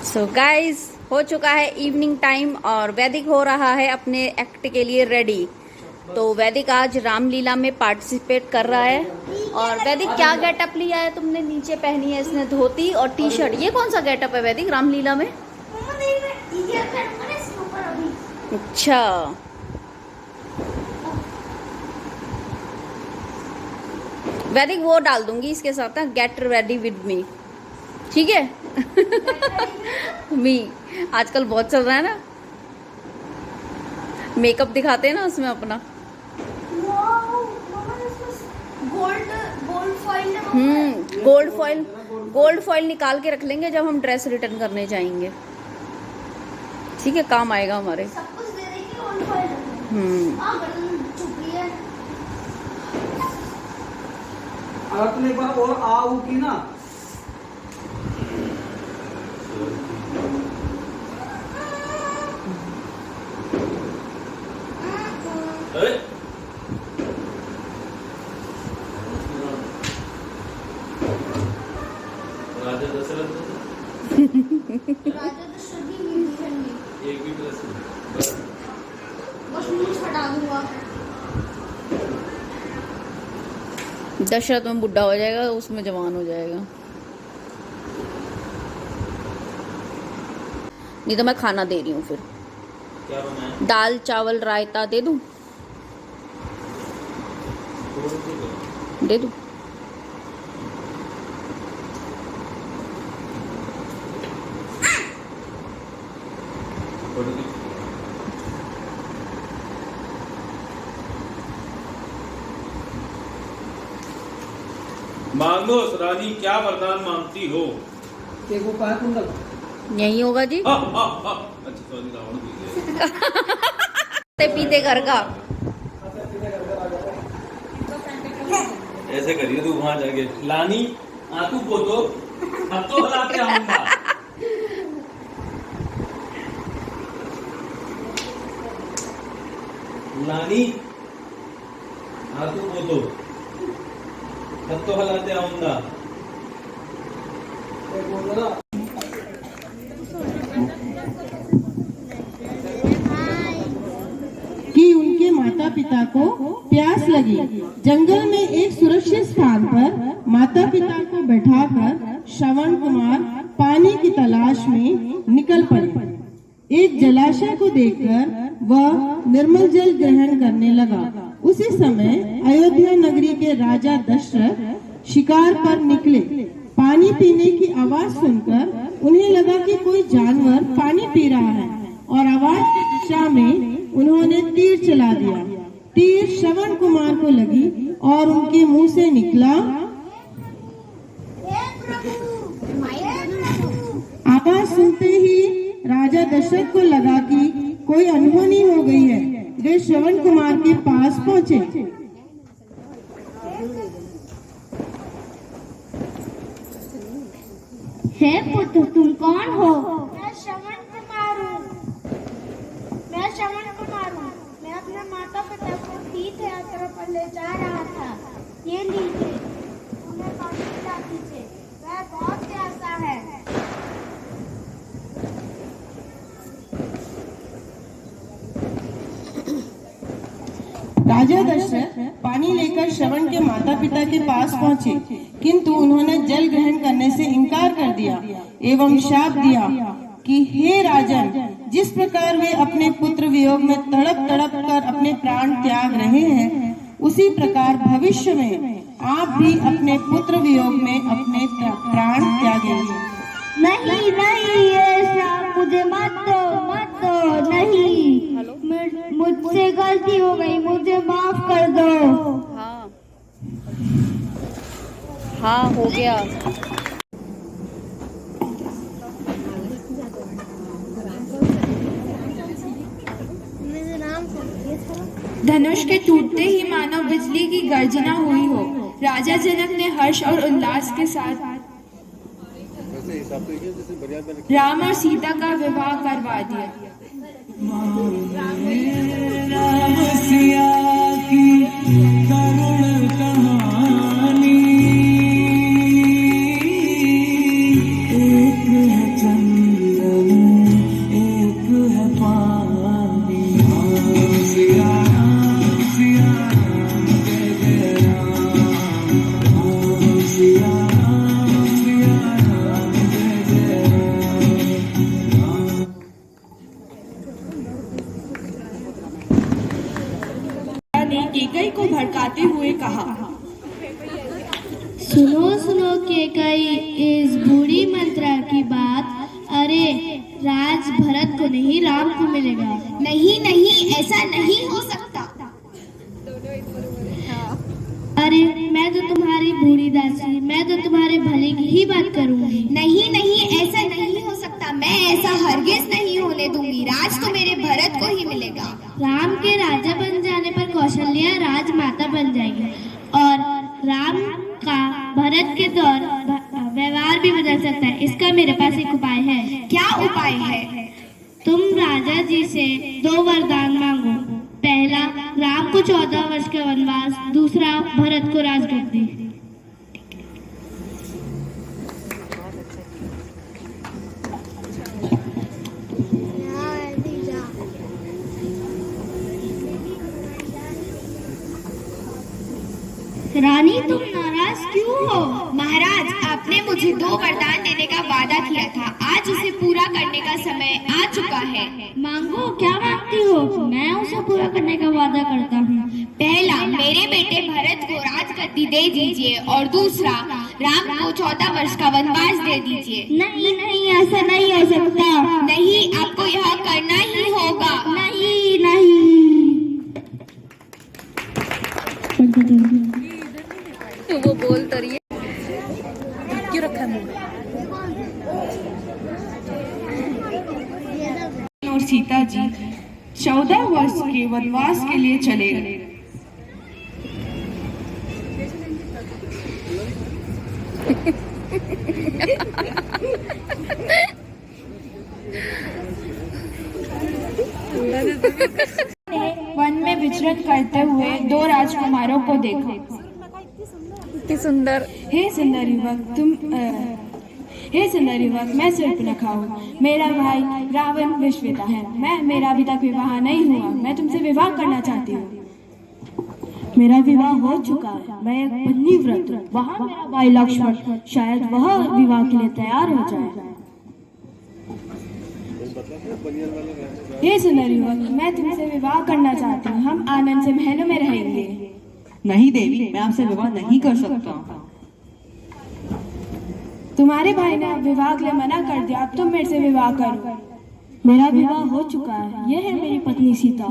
So guys, हो चुका है इवनिंग टाइम और वैदिक हो रहा है अपने एक्ट के लिए रेडी। तो वैदिक आज रामलीला में पार्टिसिपेट कर रहा है। और वैदिक, क्या गेटअप लिया है तुमने? नीचे पहनी है इसने धोती और टी शर्ट। ये कौन सा गेटअप है वैदिक रामलीला में? अच्छा, वैदिक वो डाल दूंगी इसके साथ ना, गेट रेडी विद मी, ठीक है? मी आजकल बहुत चल रहा है ना, मेकअप दिखाते हैं ना उसमें अपना। गोल्ड फॉइल निकाल के रख लेंगे जब हम ड्रेस रिटर्न करने जाएंगे, ठीक है? काम आएगा हमारे। सब कुछ दे देगी गोल्ड फॉइल। अगर तुम एक बार और आओ की ना, राजा दशरथ एक भी ड्रेस बस मुझे हटा दूंगा। दशरथ में बुढ़ा हो जाएगा, उसमें जवान हो जाएगा। नहीं तो मैं खाना दे रही हूँ फिर। क्या बनाया? दाल चावल रायता दे दूँ? दे दूँ? मांगो रानी, क्या वरदान मांगती हो? देखो कहा कुंडल यही होगा जी। अच्छा सॉरी, रावण भी है। पीते घर का। ऐसे करिए तू वहां जाके, लानी आंखों को तो अब तो हलाते आऊंगा। लानी आंखों को तो अब तो हलाते आऊंगा। कि उनके माता पिता को प्यास लगी। जंगल में एक सुरक्षित स्थान पर माता पिता को बैठाकर श्रवण कुमार पानी की तलाश में निकल पड़े। एक जलाशय को देखकर वह निर्मल जल ग्रहण करने लगा। उसी समय अयोध्या नगरी के राजा दशरथ शिकार पर निकले। पानी पीने की आवाज सुनकर उन्हें लगा कि कोई जानवर पानी पी रहा है और आवाज की दिशा में उन्होंने तीर चला दिया। तीर श्रवण कुमार को लगी और उनके मुंह से निकला। आवाज सुनते ही राजा दशरथ को लगा कि कोई अनहोनी हो गई है। वे श्रवण कुमार के पास पहुंचे। हे पुत्र, तुम कौन हो? मैं श्रवण कुमार हूँ। मैं अपने माता पिता को तीर्थ यात्रा पर ले जा रहा था। ये लीजिए, उन्हें पानी पिला दीजिए, वह बहुत प्यासा है। राजा दशरथ पानी लेकर श्रवण के माता पिता के पास पहुंचे, किंतु उन्होंने जल ग्रहण करने से इनकार कर दिया एवं शाप दिया कि हे राजन, जिस प्रकार वे अपने पुत्र वियोग में तड़प तड़प कर अपने प्राण त्याग रहे हैं, उसी प्रकार भविष्य में आप भी अपने पुत्र वियोग में अपने प्राण त्यागेंगे। नहीं नहीं, ये श्राप मुझे मत दो, नहीं। मुझसे गलती हो गई, मुझे माफ कर दो। हाँ हो गया। धनुष के टूटते ही मानो बिजली की गर्जना हुई हो। राजा जनक ने हर्ष और उल्लास के साथ राम और सीता का विवाह करवा दिया। राम सिया की करुण कहानी, एक है चंद्र इस बूढ़ी मंत्रा की बात, अरे राज भरत को नहीं राम को मिलेगा। नहीं नहीं, ऐसा नहीं हो सकता। अरे मैं तो तुम्हारी बूढ़ी दासी, मैं तो तुम्हारे भले की ही बात करूंगी। नहीं नहीं, ऐसा नहीं हो सकता। मैं ऐसा हरगिज नहीं होने दूंगी। राज तो मेरे भरत को ही मिलेगा। राम के राजा बन जाने पर कौशल्या राजमाता बन जाएगी और राम का भरत के दौर व्यवहार भी बदल सकता है। इसका मेरे पास एक उपाय है। क्या उपाय है? तुम राजा जी से 2 वरदान मांगो। पहला, राम को 14 वर्ष का वनवास, दूसरा भरत को राजगद्दी। रानी तुम नाराज क्यों हो? महाराज, आपने मुझे 2 वरदान देने का वादा किया था। आज उसे पूरा करने का समय आ चुका है। मांगो, क्या मांगती हो? मैं उसे पूरा करने का वादा करता हूँ। पहला, मेरे बेटे भरत को राजगद्दी दे दीजिए और दूसरा, राम को 14 वर्ष का वनवास दे दीजिए। नहीं नहीं, ऐसा नहीं हो सकता। नहीं, आपको यह करना ही होगा। नहीं नहीं। वो बोल तो रही है, क्यों रखा मुंह? और सीता जी 14 वर्ष के वनवास के लिए चले गए। वन में विचरण करते हुए 2 राजकुमारों को देखा। इतनी सुंदर। हे सुंदर युवक, मैं शूर्पणखा हूँ। मेरा भाई रावण विश्ववेता है। मेरा अभी तक विवाह नहीं हुआ। मैं तुमसे विवाह करना चाहती हूँ। मेरा विवाह हो चुका है। मैं एक पत्नीव्रत हूँ। वहाँ मेरा भाई लक्ष्मण, शायद वह विवाह के लिए तैयार हो जाए। हे सुंदर युवक, मैं तुमसे विवाह करना चाहती हूँ। हम आनंद से महलों में रहेंगे। नहीं देवी, मैं आपसे विवाह नहीं कर सकता। तुम्हारे भाई ने विवाह के लिए मना कर दिया। अब तुम मेरे से विवाह करो। मेरा विवाह हो चुका है। यह है मेरी पत्नी सीता।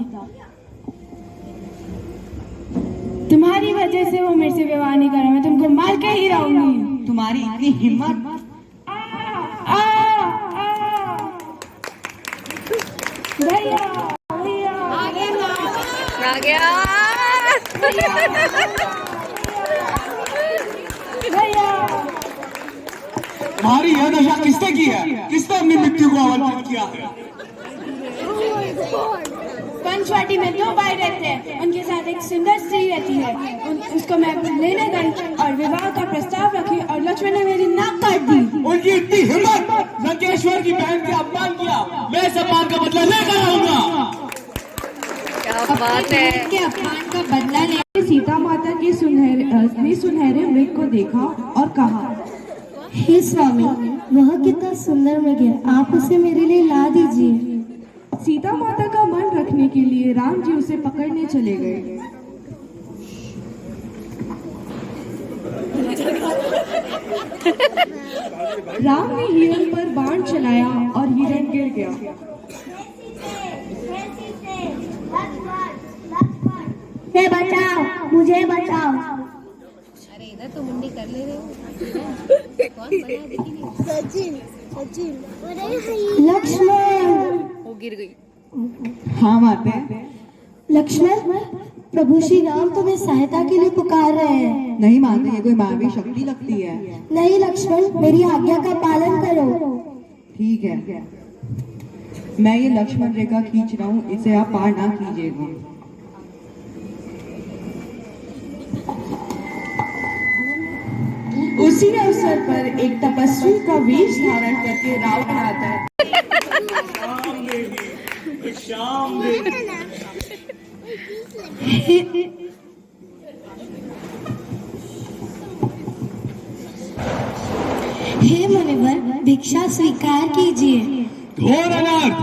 तुम्हारी वजह से वो मेरे से विवाह नहीं करा। मैं तुमको मार के ही रहूंगी। तुम्हारी इतनी हिम्मत! आ गया। तुम्हारी यह दशा किसने की है? किसने अपनी मृत्यु को आवंटित किया है? पंचवटी में 2 भाई रहते हैं। उनके साथ एक सुंदर स्त्री रहती है। उसको मैं लेने गई और विवाह का प्रस्ताव रखी और लक्ष्मण ने मेरी नाक काट दी। उनकी इतनी हिम्मत! लंकेश्वर की बहन का अपमान किया। मैं इस अपमान का बदला लेकर आऊंगा। क्या बात है। के अपमान का बदला ले। सीता माता के सुनहरे मृग को देखा और कहा, हे स्वामी, वह कितना सुंदर मृग है, आप उसे मेरे लिए ला दीजिए। सीता माता का मन रखने के लिए राम जी उसे पकड़ने चले गए। राम ने हिरण पर बाण चलाया और हिरण गिर गया। हे बचाओ, मुझे बचाओ। अरे इधर तो मुंडी कर ले रहे हो। कौन बना? सचिन लक्ष्मण। वो गिर गई। हाँ माते। लक्ष्मण, प्रभु श्री राम तुम्हें सहायता के लिए पुकार रहे हैं। नहीं माते, ये कोई मानवी शक्ति लगती है। नहीं लक्ष्मण, मेरी आज्ञा का पालन करो। ठीक है, मैं ये लक्ष्मण रेखा खींच रहा हूँ, इसे आप पार ना कीजिएगा। उसी अवसर पर एक तपस्वी का वेश धारण करके रावण आता है। हे मुनिवर, भिक्षा स्वीकार कीजिए। घोर अनर्थ!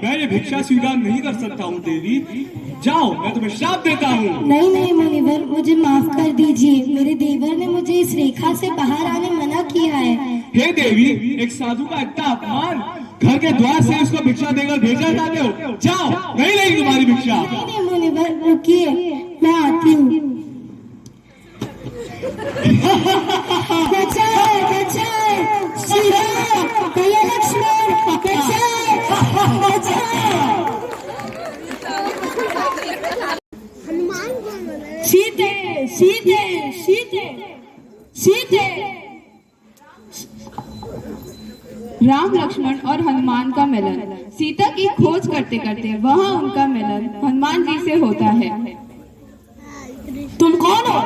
मैं ये भिक्षा स्वीकार नहीं कर सकता हूँ देवी। जाओ, मैं तुम्हें श्राप देता हूँ। नहीं नहीं मुनिवर, मुझे माफ कर दीजिए। मेरे देवर ने मुझे इस रेखा से बाहर आने मना किया है। हे देवी, एक साधु का इतना अपमान, घर के द्वार से उसको भिक्षा देकर भेजा जाते हो। जाओ, नहीं लेगी तुम्हारी भिक्षा। नहीं नहीं मुनिवर, रुकिए, मैं आती हूँ। बचाए बचाए श्री राम, भैया लक्ष्मण, बचाए बचाए। सीते सीते सीते सीते। राम लक्ष्मण और हनुमान का मिलन। सीता की खोज करते करते वहाँ उनका मिलन हनुमान जी से होता है। तुम कौन हो?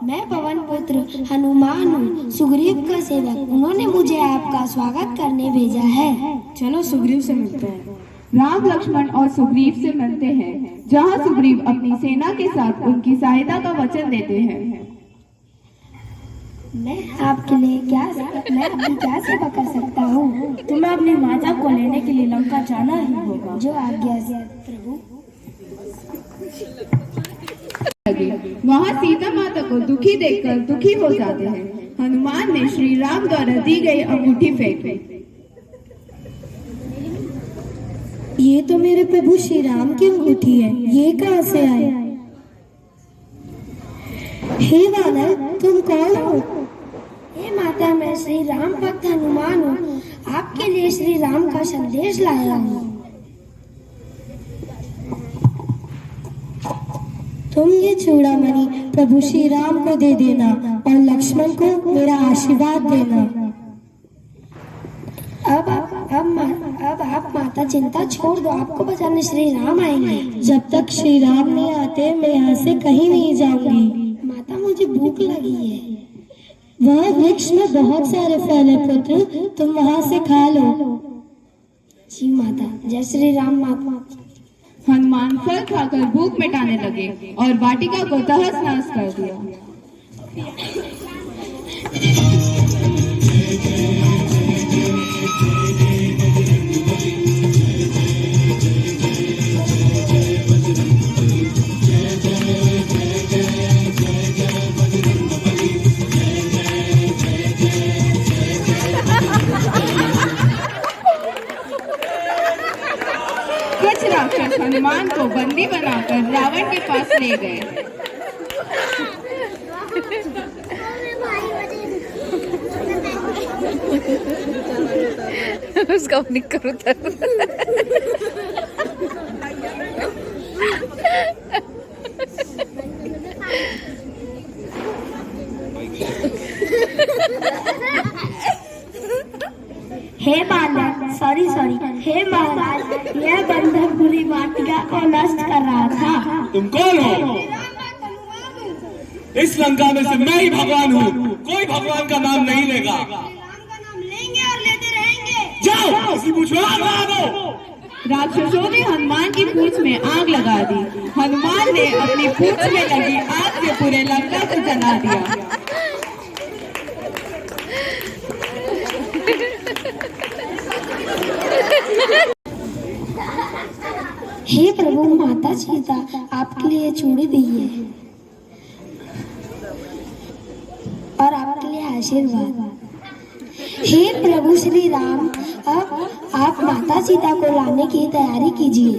मैं पवन पुत्र हनुमान हूँ, सुग्रीव का सेवक। उन्होंने मुझे आपका स्वागत करने भेजा है। चलो सुग्रीव से मिलते हैं। राम लक्ष्मण और सुग्रीव से मिलते हैं, जहाँ सुग्रीव अपनी सेना के साथ उनकी सहायता का वचन देते हैं। मैं आपकी क्या सेवा कर सकता हूँ? तुम्हें अपनी माता को लेने के लिए लंका जाना ही होगा। जो आज्ञा से प्रभु। वहाँ सीता माता को दुखी देखकर दुखी हो जाते हैं। हनुमान ने श्री राम द्वारा दी गई अंगूठी फेंकी। ये तो मेरे प्रभु श्री राम की अंगूठी है, ये कहाँ से आए? हे वानर, तुम कौन हो? हे माता, मैं श्री राम भक्त हनुमान हूँ। आपके लिए श्री राम का संदेश लाया हूँ। तुम ये चूड़ामणि प्रभु श्री राम को दे देना और लक्ष्मण को मेरा आशीर्वाद देना। अब आप माता चिंता छोड़ दो, आपको बचाने श्री राम आएंगे। जब तक श्री राम नहीं आते मैं यहाँ से कहीं नहीं जाऊंगी। माता, मुझे भूख लगी है। वह वृक्ष में बहुत सारे फल है पुत्र, तुम वहाँ से खा लो। जी माता। जय श्री राम माता। हनुमान फल खाकर भूख मिटाने लगे और वाटिका को तहस नहस कर दिया। कुछ राक्षस हनुमान को बंदी बनाकर रावण के पास ले गए। उसका निकर उतर। हे बालक, सॉरी हे महाराज, यह बंधक पूरी वाटिका को नष्ट कर रहा था। तुम कौन हो? इस लंका में से मैं ही भगवान हूँ, कोई भगवान का नाम नहीं लेगा। राम का नाम लेंगे और लेते रहेंगे। जाओ, इसकी पूंछ में आग लगा दो। राक्षसों ने हनुमान की पूंछ में आग लगा दी। हनुमान ने अपनी पूंछ में लगी आग से पूरे लंका को जला दिया। हे प्रभु, माता सीता आपके लिए चूड़ी दी है और आपके लिए आशीर्वाद। हे प्रभु श्री राम, अब आप माता सीता को लाने की तैयारी कीजिए।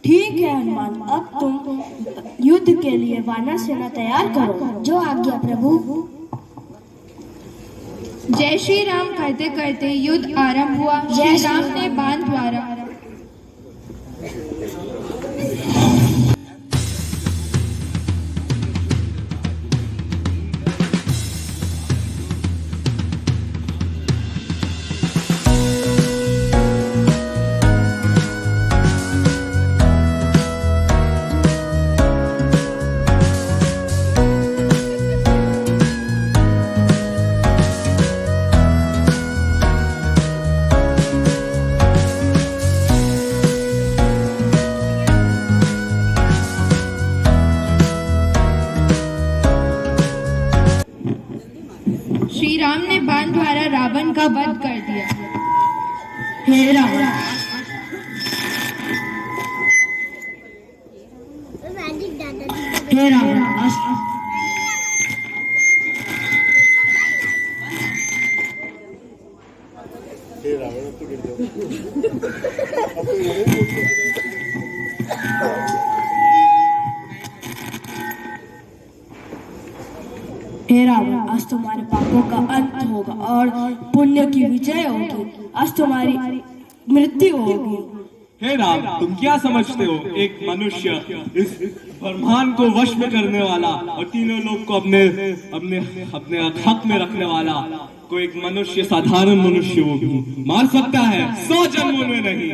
ठीक है हनुमान, अब तुम युद्ध के लिए वानर सेना तैयार करो। जो आज्ञा प्रभु। जय श्री राम कहते कहते युद्ध आरंभ हुआ। श्री राम ने बाण द्वारा श्री राम ने बाण द्वारा रावण का वध कर दिया। हे रावण, हे रावण हे रावण, आज तुम्हारे पापों का अंत होगा और पुण्य की विजय होगी। आज तुम्हारी मृत्यु होगी। हे राम, तुम क्या समझते हो? एक मनुष्य इस ब्रह्मांड को वश में करने वाला और तीनों लोग को अपने अपने अपने हक में रखने वाला को एक मनुष्य, साधारण मनुष्य वो भी मार सकता है, 100 जन्मों में नहीं।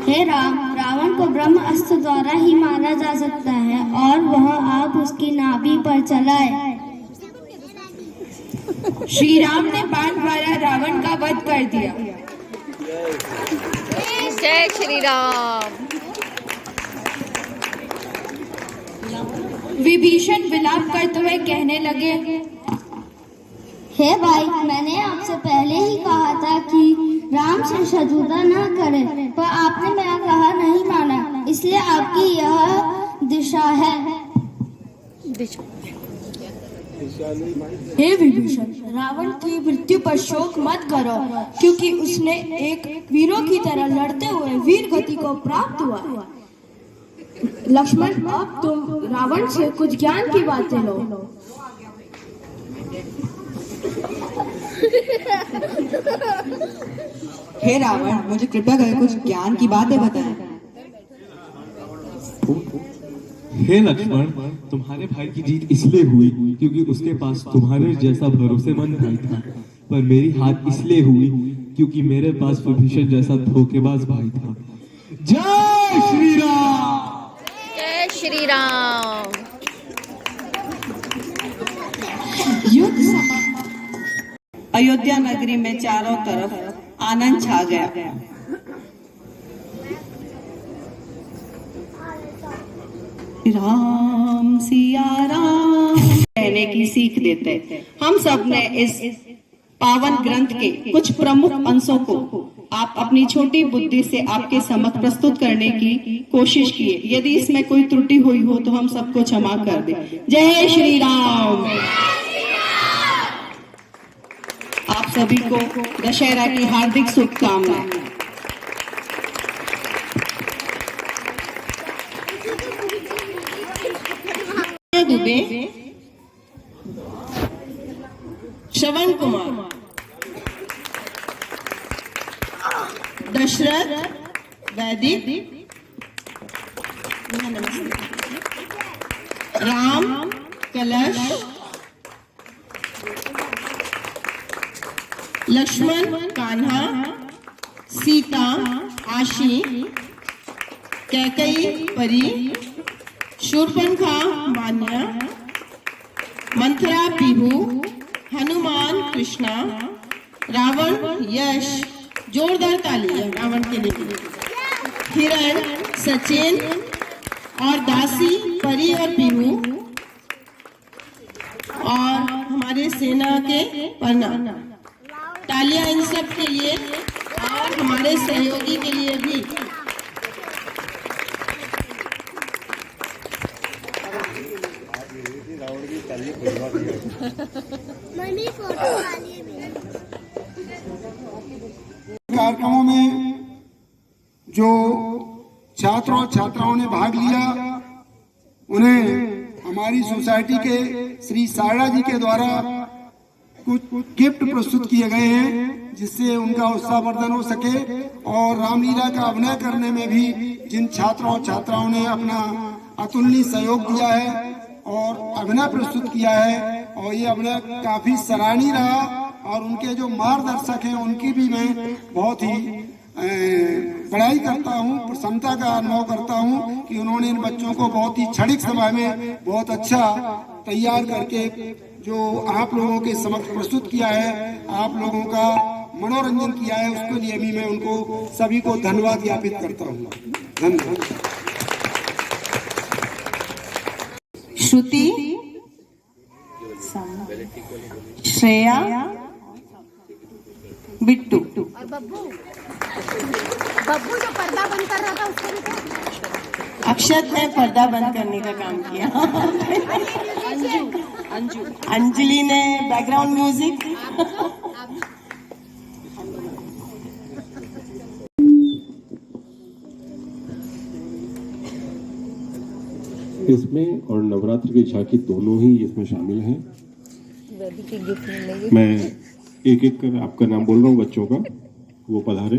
हे राम, रावण को ब्रह्म अस्त्र द्वारा ही मारा जा सकता है और वह आग उसकी नाभि पर चलाए। श्री राम ने बाण द्वारा रावण का वध कर दिया। जय श्री राम। विभीषण विलाप करते हुए कहने लगे, हे भाई, मैंने आपसे पहले ही कहा था कि राम से शत्रुता न करें, पर आपने मेरा कहा नहीं माना, इसलिए आपकी यह दिशा है। हे विभीषण, रावण की मृत्यु पर शोक मत करो, क्योंकि उसने एक वीरों की तरह लड़ते हुए वीर गति को प्राप्त हुआ है। लक्ष्मण, अब तुम रावण से कुछ ज्ञान की बातें लो। हे रावण, मुझे कृपया करके कुछ ज्ञान की बातें बताएं। हे लक्ष्मण, तुम्हारे भाई की जीत इसलिए हुई क्योंकि उसके पास तुम्हारे जैसा भरोसेमंद भाई था, पर मेरी हार इसलिए हुई क्योंकि मेरे पास विभीषण जैसा धोखेबाज भाई था। जय श्री राम। जय श्री राम। अयोध्या नगरी में चारों तरफ आनंद छा गया। राम सिया राम कहने की सीख देते हैं। हम सब ने इस पावन ग्रंथ के कुछ प्रमुख अंशों को आप अपनी छोटी बुद्धि से आपके समक्ष प्रस्तुत करने की कोशिश किए। यदि इसमें कोई त्रुटि हुई हो तो हम सबको क्षमा कर दे। जय श्री राम। आप सभी को दशहरा की हार्दिक शुभकामनाएं। दुबे, श्रवण कुमार, दशरथ वैदिक, राम कलश, लक्ष्मण कान्हा, सीता आशी, कैकई परी, शूर्पणखा मान्या, मंथरा पीहू, हनुमान कृष्णा, रावण यश, जोरदार ताली है रावण के लिए, हिरण सचिन और दासी परी और पीहू, और हमारे सेना के पन्ना। तालियां इन सब के लिए और हमारे सहयोगी के लिए भी। कार्यक्रमों में जो छात्र और छात्राओं ने भाग लिया, उन्हें हमारी सोसाइटी के श्री सायरा जी के द्वारा कुछ गिफ्ट प्रस्तुत किए गए हैं, जिससे उनका उत्साहवर्धन हो सके। और रामलीला का अभिनय करने में भी जिन छात्रों और छात्राओं ने अपना अतुलनीय सहयोग दिया है और अभिनय प्रस्तुत किया है, और ये अभिनय काफी सराहनीय रहा, और उनके जो मार्गदर्शक हैं उनकी भी मैं बहुत ही बड़ाई करता हूँ, प्रसन्नता का अनुभव करता हूँ कि उन्होंने इन बच्चों को बहुत ही क्षणिक समय में बहुत अच्छा तैयार करके जो आप लोगों के समक्ष प्रस्तुत किया है, आप लोगों का मनोरंजन किया है, उसके लिए भी मैं उनको सभी को धन्यवाद ज्ञापित करता हूँ। धन्यवाद। श्रुति, श्रेया, बिट्टू। बब्बू जो पर्दा बंद कर रहा था उसको भी तो अक्षत ने पर्दा बंद करने का काम किया। अंजलि ने बैकग्राउंड म्यूजिक। इसमें और नवरात्र की झांकी दोनों ही इसमें शामिल हैं। वैदिक की गिफ्ट मिलेगी। मैं एक एक कर आपका नाम बोल रहा हूँ बच्चों का, वो पधारे।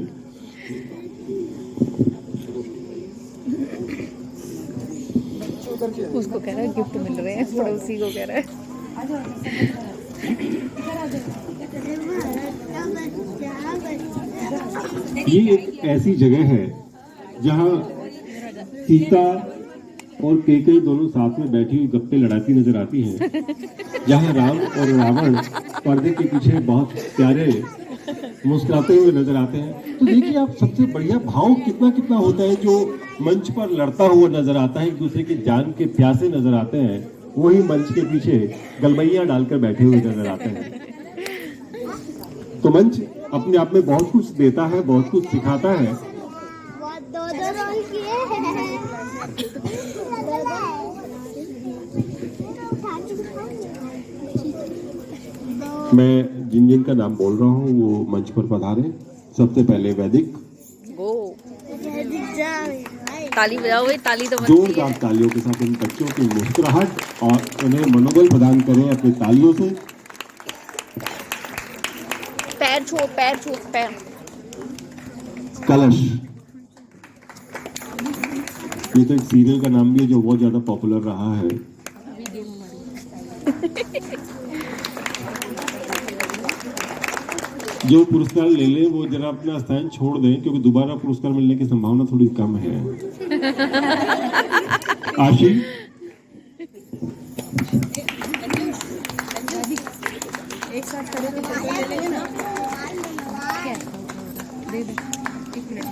उसको कह रहा है गिफ्ट मिल रहे हैं, पड़ोसी को कह रहा है। ये एक ऐसी जगह है जहाँ सीता और कैकेयी दोनों साथ में बैठी हुई गप्पे लड़ाती नजर आती हैं, जहाँ राम और रावण पर्दे के पीछे बहुत प्यारे मुस्कुराते हुए नजर आते हैं। तो देखिए आप, सबसे बढ़िया भाव कितना कितना होता है जो मंच पर लड़ता हुआ नजर आता है, एक दूसरे की जान के प्यासे नजर आते हैं, वही मंच के पीछे गलबैया डालकर बैठे हुए नजर आते हैं। तो मंच अपने आप में बहुत कुछ देता है, बहुत कुछ सिखाता है। मैं जिन जिन का नाम बोल रहा हूँ वो मंच पर पधारे। सबसे पहले वैदिक। गो ताली बजाओ भाई, ताली तो बनती जोरदार है। तालियों के साथ इन बच्चों की मुस्कुराहट और उन्हें मनोबल प्रदान करें अपनी तालियों से। पैर छू, पैर छू, पैर। कलश, ये तो एक सीरियल का नाम भी है जो बहुत ज्यादा पॉपुलर रहा है। जो पुरस्कार ले ले वो जरा अपना स्थान छोड़ दें, क्योंकि दोबारा पुरस्कार मिलने की संभावना थोड़ी कम है। आशी, एक साथ खड़े होकर फोटो ले लेंगे ना।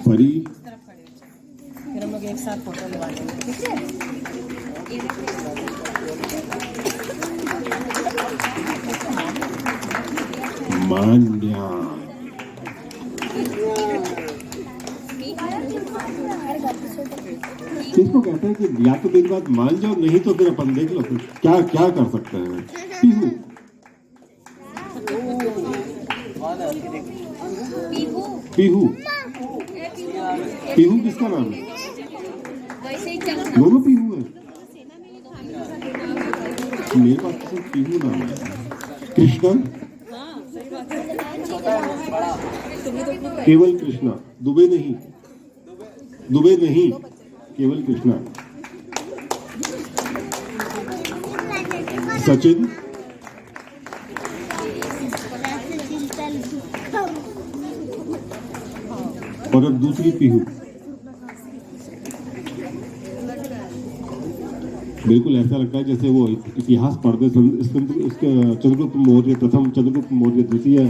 परी, फिर हम लोग एक साथ फोटो लगा लेंगे, ठीक है? मान्या, किसको कहते हैं कि या तो मेरी बात मान जाओ, नहीं तो फिर अपन देख लो फिर क्या क्या कर सकते हैं। पीहू, पीहू, पीहू किसका नाम है? दोनों पीहू है। मेरे पास तो सिर्फ पीहू नाम है। कृष्णा, केवल कृष्णा, दुबे नहीं, दुबे नहीं, केवल कृष्णा। सचिन, और अब दूसरी पीहू। बिल्कुल ऐसा लगता है जैसे वो इतिहास पढ़ते चंद्रगुप्त मौर्य प्रथम, चंद्रगुप्त मौर्य द्वितीय,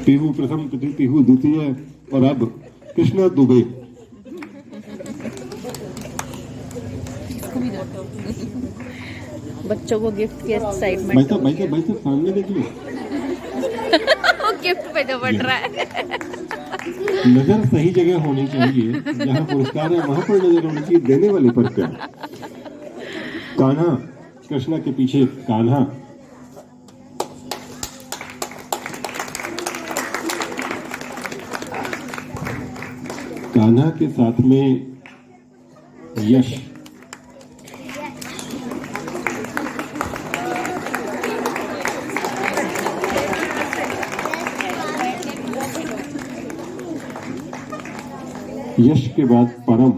पीहू प्रथम, पीहू द्वितीय, और अब कृष्णा दुबे। बच्चों को गिफ्ट की एक्साइटमेंट। भाई साहब सामने देख लो। वो गिफ्ट पे जो बढ़ रहा है। नजर सही जगह होनी चाहिए, जहाँ पुरस्कार है वहां पर नजर होनी चाहिए, देने वाले पर क्या। कान्हा, कृष्णा के पीछे कान्हा। कान्हा के साथ में यश, यश के बाद परम,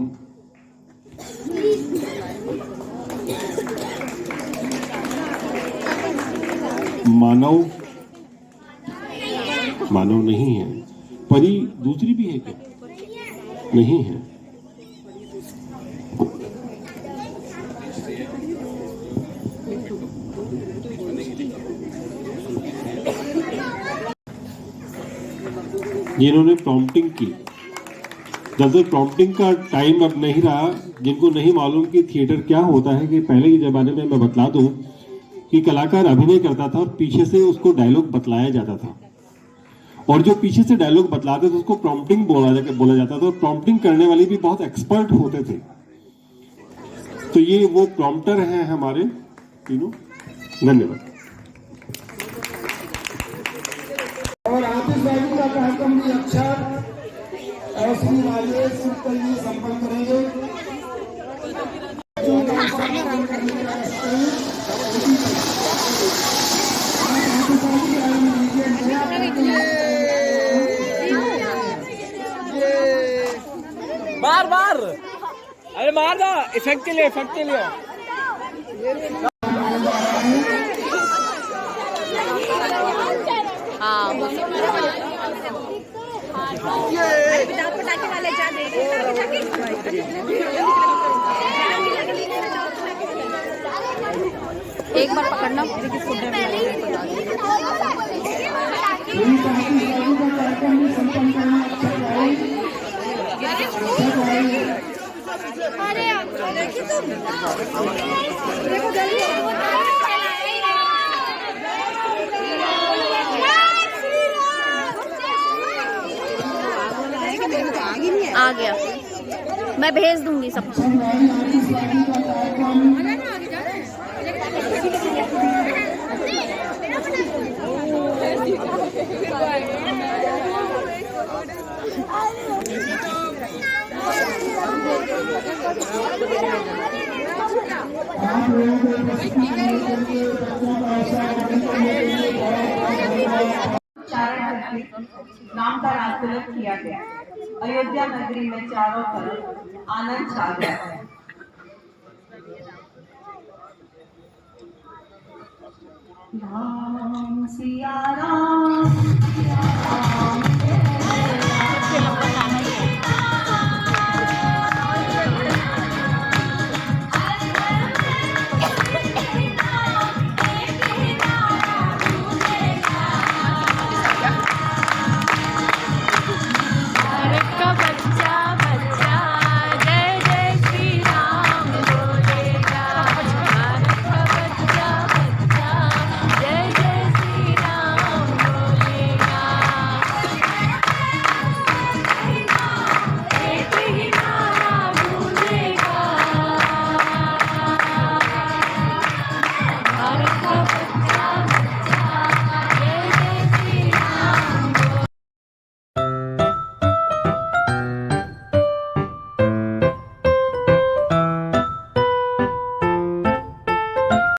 मानव, मानव नहीं है। परी दूसरी भी है क्या? नहीं है। जिन्होंने प्रॉम्प्टिंग की, जब तक प्रॉम्प्टिंग का टाइम अब नहीं रहा, जिनको नहीं मालूम कि थिएटर क्या होता है, कि पहले के जमाने में मैं बतला दूं कि कलाकार अभिनय करता था और पीछे से उसको डायलॉग बतलाया जाता था, और जो पीछे से डायलॉग बतलाते थे उसको प्रॉम्प्टिंग बोला जाता था, और प्रॉम्प्टिंग करने वाले भी बहुत एक्सपर्ट होते थे। तो ये वो प्रॉम्प्टर हैं हमारे तीनों। धन्यवाद। और आतिशबाजी का कार्यक्रम भी अक्षर और श्री राजेश मित्तल जी संपन्न करेंगे। बार बार अरे मार दो, इफेक्ट के लिए, इफेक्ट के लिए। हाँ पटाखे वाले जा एक बार पकड़ना। आ गया, मैं भेज दूंगी सबको। नाम का राजतिलक किया गया। अयोध्या नगरी में चारों तरफ आनंद छा गया है। राम सिया राम